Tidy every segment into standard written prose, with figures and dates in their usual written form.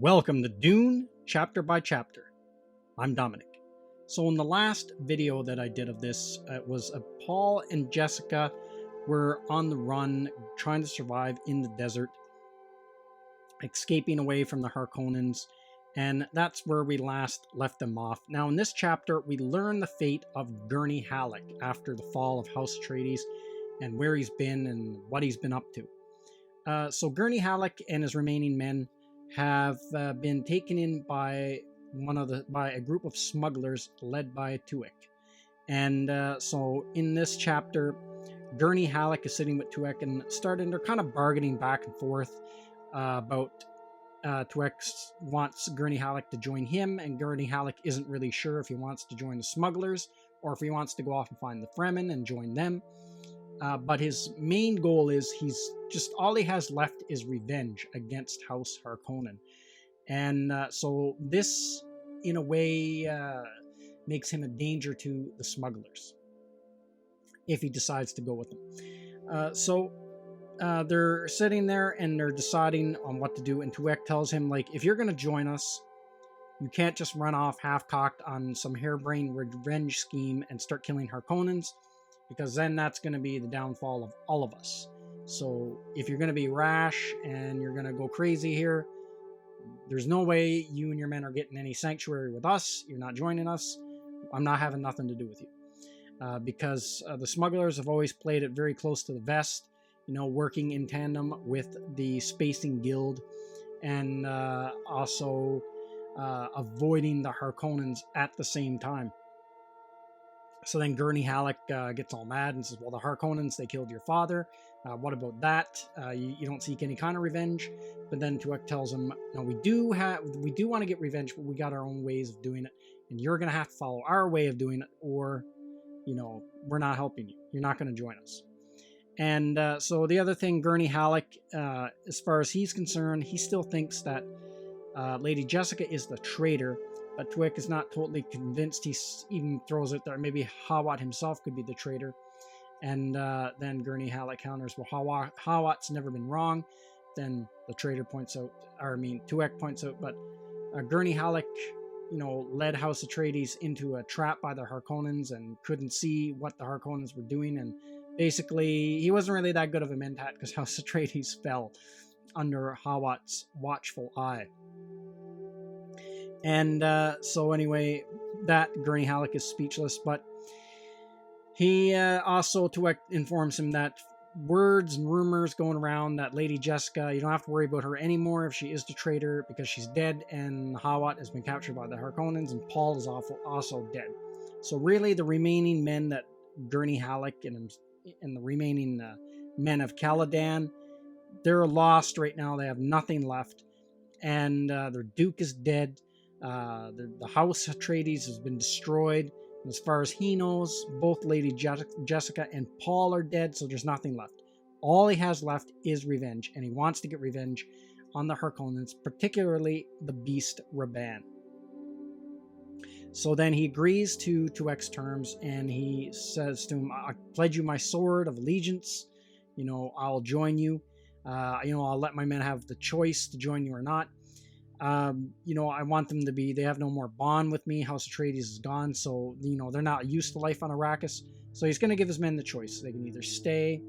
Welcome to Dune Chapter by Chapter. I'm Dominic. So in the last video that I did of this, it was Paul and Jessica were on the run, trying to survive in the desert, escaping away from the Harkonnens, and that's where we last left them off. Now in this chapter, we learn the fate of Gurney Halleck after the fall of House Atreides and where he's been and what he's been up to. So Gurney Halleck and his remaining men have been taken in by a group of smugglers led by Tuek. And so in this chapter, Gurney Halleck is sitting with Tuek and they're kind of bargaining back and forth about Tuek wants Gurney Halleck to join him, and Gurney Halleck isn't really sure if he wants to join the smugglers or if he wants to go off and find the Fremen and join them. But his main goal is all he has left is revenge against House Harkonnen. And so this, in a way, makes him a danger to the smugglers if he decides to go with them. So they're sitting there and they're deciding on what to do. And Tuek tells him, like, if you're going to join us, you can't just run off half-cocked on some harebrained revenge scheme and start killing Harkonnens, because then that's going to be the downfall of all of us. So if you're going to be rash and you're going to go crazy here, there's no way you and your men are getting any sanctuary with us. You're not joining us. I'm not having nothing to do with you. Because the smugglers have always played it very close to the vest, working in tandem with the Spacing Guild, and also avoiding the Harkonnens at the same time. So then Gurney Halleck gets all mad and says, well, the Harkonnens, they killed your father. What about that? You don't seek any kind of revenge. But then Tuek tells him, no, we do want to get revenge, but we got our own ways of doing it. And you're going to have to follow our way of doing it, or, we're not helping you. You're not going to join us. And so the other thing, Gurney Halleck, as far as he's concerned, he still thinks that Lady Jessica is the traitor. But Tuek is not totally convinced. He even throws it there. Maybe Hawat himself could be the traitor. And then Gurney Halleck counters, well, Hawat's never been wrong. Then the traitor Tuek points out, but Gurney Halleck, led House Atreides into a trap by the Harkonnens and couldn't see what the Harkonnens were doing. And basically, he wasn't really that good of a mentat because House Atreides fell under Hawat's watchful eye. And so anyway, that Gurney Halleck is speechless, but he also, Tuek informs him that words and rumors going around that Lady Jessica, you don't have to worry about her anymore if she is the traitor, because she's dead, and Hawat has been captured by the Harkonnens, and Paul is also dead. So really, the remaining men that Gurney Halleck and the remaining men of Caladan, they're lost right now. They have nothing left, and their Duke is dead. The House Atreides has been destroyed. And as far as he knows, both Lady Jessica and Paul are dead, so there's nothing left. All he has left is revenge, and he wants to get revenge on the Harkonnens, particularly the beast Raban. So then he agrees to Tuek's terms, and he says to him, I pledge you my sword of allegiance. I'll join you. I'll let my men have the choice to join you or not. I want them to they have no more bond with me. House Atreides is gone, so, they're not used to life on Arrakis. So he's going to give his men the choice. They can either stay,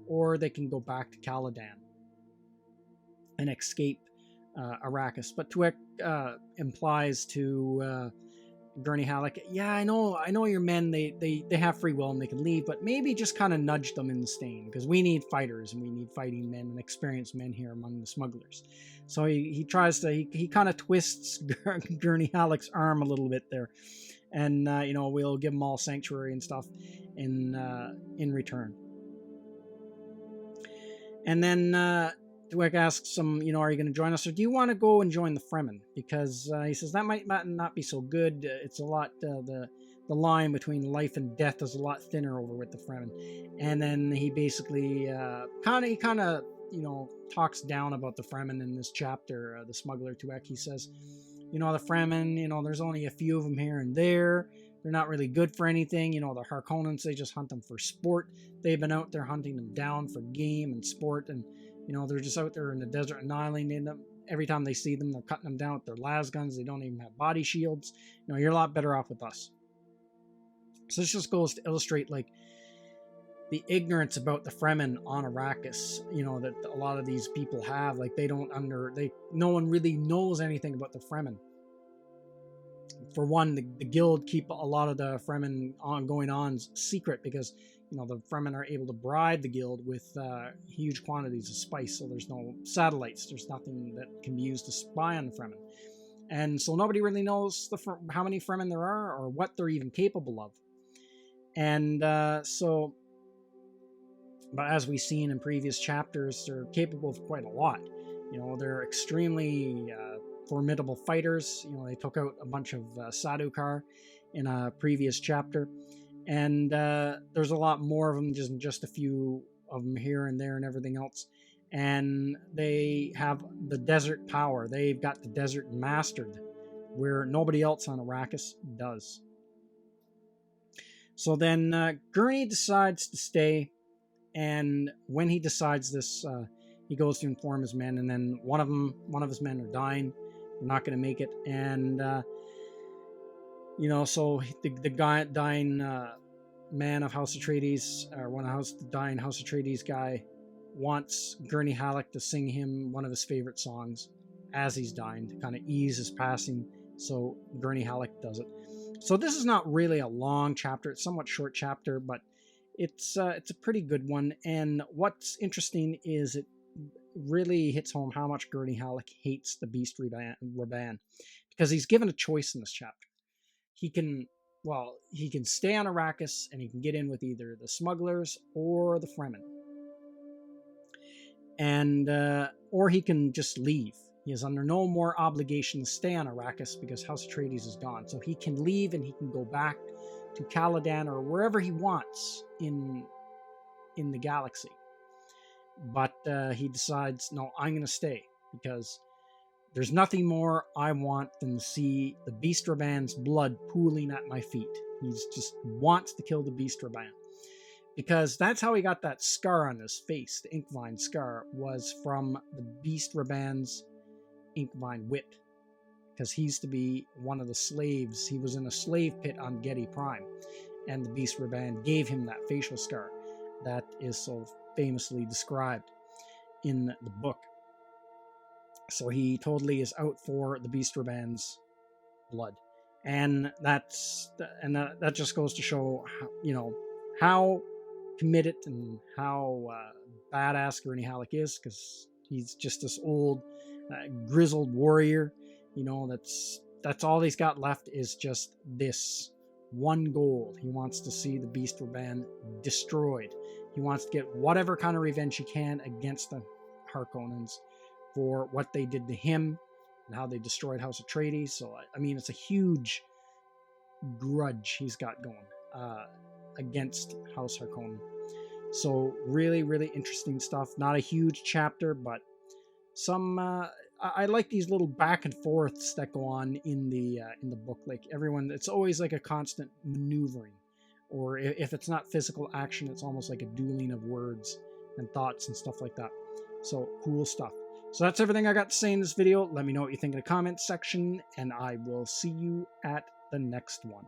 or they can go back to Caladan and escape Arrakis. But Tuek implies to Gurney Halleck, yeah, I know your men, they have free will and they can leave, but maybe just kind of nudge them in staying, because we need fighters and we need fighting men and experienced men here among the smugglers. So he tries to, he kind of twists Gurney Halleck's arm a little bit there, and we'll give them all sanctuary and stuff in return. And then Tuek asks him, are you going to join us, or do you want to go and join the Fremen? Because he says that might not be so good. It's a lot, the line between life and death is a lot thinner over with the Fremen. And then he basically kind of talks down about the Fremen in this chapter, the smuggler Tuek. He says, the Fremen, there's only a few of them here and there. They're not really good for anything. The Harkonnens, they just hunt them for sport. They've been out there hunting them down for game and sport, and they're just out there in the desert annihilating them. every time they see them, they're cutting them down with their las guns. They don't even have body shields. You're a lot better off with us. So this just goes to illustrate like the ignorance about the Fremen on Arrakis, that a lot of these people have. Like no one really knows anything about the Fremen. For one, the guild keep a lot of the Fremen going on secret because the Fremen are able to bribe the guild with huge quantities of spice. So there's no satellites. There's nothing that can be used to spy on the Fremen, and so nobody really knows how many Fremen there are or what they're even capable of. And but as we've seen in previous chapters, they're capable of quite a lot. They're extremely formidable fighters. They took out a bunch of Sadukar in a previous chapter, and there's a lot more of them, just a few of them here and there and everything else. And they have the desert power. They've got the desert mastered, where nobody else on Arrakis does. So then Gurney decides to stay, and when he decides this, he goes to inform his men, and then one of his men are dying. They're not going to make it, and so the dying man of House Atreides, or the dying House Atreides guy, wants Gurney Halleck to sing him one of his favorite songs as he's dying to kind of ease his passing. So Gurney Halleck does it. So this is not really a long chapter. It's a somewhat short chapter, but it's a pretty good one. And what's interesting is it really hits home how much Gurney Halleck hates the Beast Raban, because he's given a choice in this chapter. He can stay on Arrakis and he can get in with either the smugglers or the Fremen, and or he can just leave. He is under no more obligation to stay on Arrakis because House Atreides is gone. So he can leave and he can go back to Caladan or wherever he wants in the galaxy. But he decides, no, I'm going to stay because there's nothing more I want than to see the Beast Raban's blood pooling at my feet. He just wants to kill the Beast Raban, because that's how he got that scar on his face. The Inkvine scar was from the Beast Raban's Inkvine whip, because he used to be one of the slaves. He was in a slave pit on Gedi Prime, and the Beast Raban gave him that facial scar that is so famously described in the book. So he totally is out for the Beast Raban's blood, and that just goes to show how committed and how badass Gurney Halleck is, because he's just this old grizzled warrior. That's all he's got left is just this one goal. He wants to see the Beast Raban destroyed. He wants to get whatever kind of revenge he can against the Harkonnens for what they did to him and how they destroyed House Atreides. So it's a huge grudge he's got going against House Harkonnen. So really, really interesting stuff. Not a huge chapter, but some I like these little back and forths that go on in the book. Like everyone, it's always like a constant maneuvering, or if it's not physical action, it's almost like a dueling of words and thoughts and stuff like that. So cool stuff. So that's everything I got to say in this video. Let me know what you think in the comments section, and I will see you at the next one.